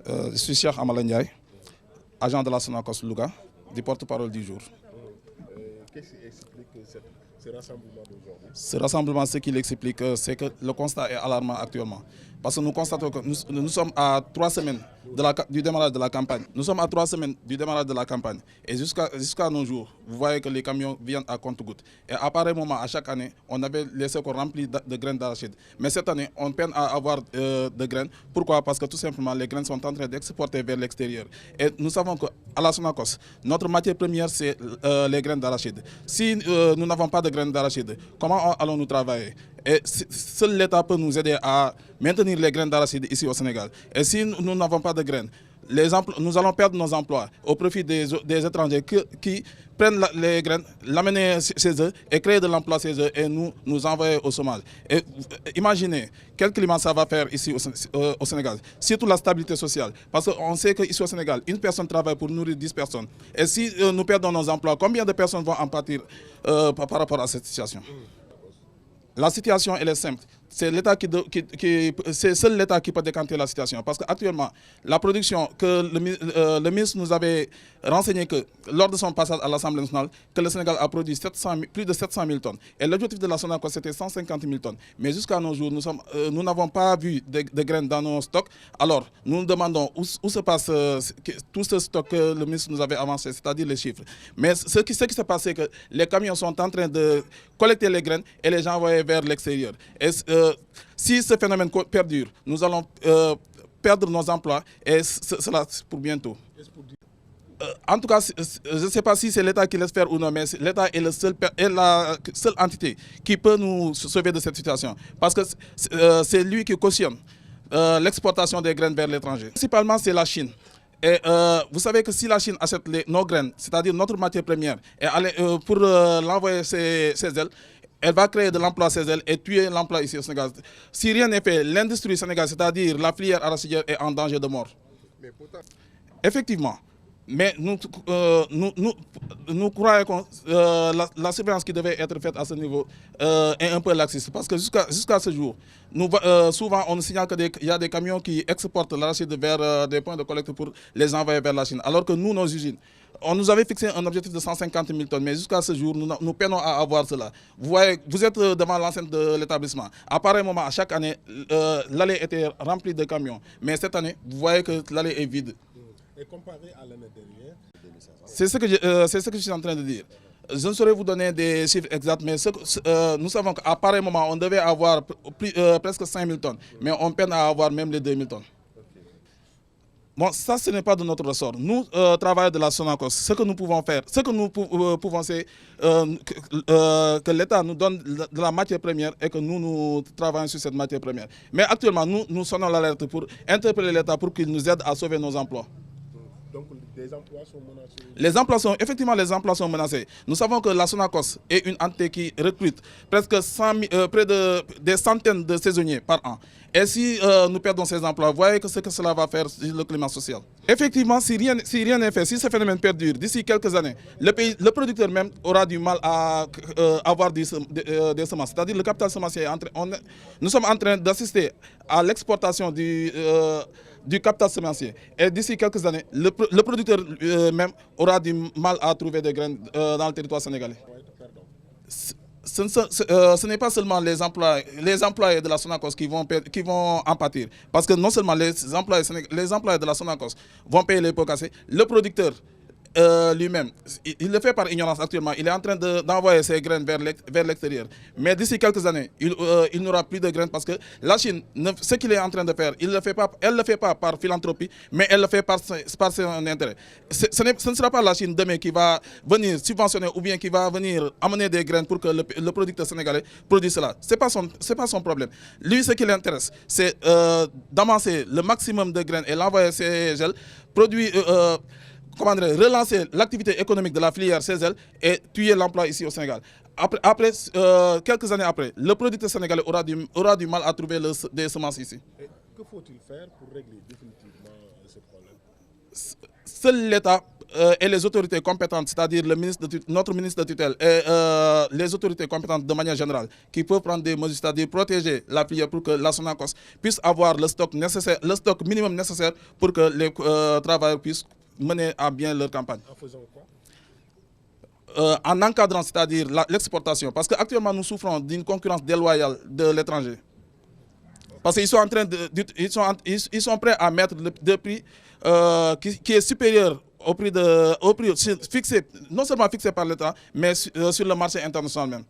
Je suis Cheikh Amala Ndiaye, agent de la Sonacos Louga, du porte-parole du jour. Qu'est-ce qui explique ce rassemblement d'aujourd'hui? Ce rassemblement, ce qui l'explique, c'est que le constat est alarmant actuellement. Parce que nous constatons que nous sommes à 3 semaines du démarrage de la campagne. Nous sommes à 3 semaines du démarrage de la campagne. Et jusqu'à nos jours, vous voyez que les camions viennent à compte-gouttes. Et à pareil moment, à chaque année, on avait les secours remplis de graines d'arachide. Mais cette année, on peine à avoir de graines. Pourquoi? Parce que tout simplement, les graines sont en train d'exporter vers l'extérieur. Et nous savons qu'à la Sonacos, notre matière première, c'est les graines d'arachide. Si nous n'avons pas de graines d'arachide, comment allons-nous travailler? Et seul l'État peut nous aider à maintenir les graines d'arachide ici au Sénégal. Et si nous n'avons pas de graines, nous allons perdre nos emplois au profit des étrangers qui prennent les graines, l'amener chez eux et créer de l'emploi chez eux et nous envoyer au chômage. Et imaginez quel climat ça va faire ici au Sénégal. Surtout la stabilité sociale. Parce qu'on sait qu'ici au Sénégal, une personne travaille pour nourrir 10 personnes. Et si nous perdons nos emplois, combien de personnes vont en pâtir par rapport à cette situation? La situation, elle est simple. C'est seul l'État qui peut décanter la situation. Parce qu'actuellement, la production que le ministre nous avait renseigné que lors de son passage à l'Assemblée nationale, que le Sénégal a produit plus de 700 000 tonnes. Et l'objectif de la Sonacos, c'était 150 000 tonnes. Mais jusqu'à nos jours, nous n'avons pas vu de graines dans nos stocks. Alors, nous nous demandons où se passe tout ce stock que le ministre nous avait avancé, c'est-à-dire les chiffres. Mais ce qui s'est passé, c'est que les camions sont en train de collecter les graines et les envoyer vers l'extérieur. Et si ce phénomène perdure, nous allons perdre nos emplois et cela pour bientôt. En tout cas, je ne sais pas si c'est l'État qui laisse faire ou non, mais l'État est la seule entité qui peut nous sauver de cette situation. Parce que c'est lui qui cautionne l'exportation des graines vers l'étranger. Principalement, c'est la Chine. Et vous savez que si la Chine achète nos graines, c'est-à-dire notre matière première, et pour l'envoyer chez elle, elle va créer de l'emploi chez elle et tuer l'emploi ici au Sénégal. Si rien n'est fait, l'industrie sénégalaise, c'est-à-dire la filière arachidière, est en danger de mort. Mais pourtant... Effectivement. Mais nous croyons que la surveillance qui devait être faite à ce niveau est un peu laxiste. Parce que jusqu'à ce jour, souvent on nous signale qu'il y a des camions qui exportent l'arachide vers des points de collecte pour les envoyer vers la Chine. Alors que nous, nos usines, on nous avait fixé un objectif de 150 000 tonnes, mais jusqu'à ce jour, nous peinons à avoir cela. Vous voyez, vous êtes devant l'enceinte de l'établissement. À pareil moment, à chaque année, l'allée était remplie de camions. Mais cette année, vous voyez que l'allée est vide. Et comparé à l'année dernière, c'est ce que je suis en train de dire. Je ne saurais vous donner des chiffres exacts, mais nous savons qu'à pareil moment, on devait avoir presque 5 000 tonnes, mais on peine à avoir même les 2 000 tonnes. Bon, ça, ce n'est pas de notre ressort. Nous, travailleurs de la Sonacos, ce que nous pouvons faire, c'est que l'État nous donne de la matière première et que nous travaillons sur cette matière première. Mais actuellement, nous sonnons l'alerte pour interpeller l'État pour qu'il nous aide à sauver nos emplois. Donc les emplois sont menacés? Effectivement, les emplois sont menacés. Nous savons que la Sonacos est une entité qui recrute presque près de des centaines de saisonniers par an. Et si nous perdons ces emplois, vous voyez ce que cela va faire sur le climat social. Effectivement, si rien n'est fait, si ce phénomène perdure, d'ici quelques années, le producteur même aura du mal à avoir des semences. C'est-à-dire le capital semencier, nous sommes en train d'assister à l'exportation du capital semencier. Et d'ici quelques années, le producteur même aura du mal à trouver des graines dans le territoire sénégalais. Ce n'est pas seulement les employés de la Sonacos qui vont en pâtir. Parce que non seulement les employés de la Sonacos vont payer les pots cassés, le producteur lui-même, il le fait par ignorance actuellement. Il est en train d'envoyer ses graines vers l'extérieur. Mais d'ici quelques années, il n'aura plus de graines parce que la Chine, ce qu'il est en train de faire, elle ne le fait pas par philanthropie, mais elle le fait par son intérêt. Ce ne sera pas la Chine demain qui va venir subventionner ou bien qui va venir amener des graines pour que le producteur sénégalais produise cela. Ce n'est pas son problème. Lui, ce qui l'intéresse, c'est d'amasser le maximum de graines et l'envoyer chez elle, relancer l'activité économique de la filière chez elle et tuer l'emploi ici au Sénégal. Quelques années après, le producteur sénégalais aura du mal à trouver des semences ici. Et que faut-il faire pour régler définitivement ce problème? Seul l'État et les autorités compétentes, c'est-à-dire notre ministre de tutelle et les autorités compétentes de manière générale, qui peuvent prendre des mesures, c'est-à-dire protéger la filière pour que la Sonacos puisse avoir le stock nécessaire, le stock minimum nécessaire pour que les travailleurs puissent mener à bien leur campagne. En faisant quoi? En encadrant, c'est-à-dire l'exportation. Parce qu'actuellement, nous souffrons d'une concurrence déloyale de l'étranger. Parce qu'ils sont en train ils sont prêts à mettre le prix qui est supérieur au prix fixé, non seulement fixé par l'État, mais sur le marché international même.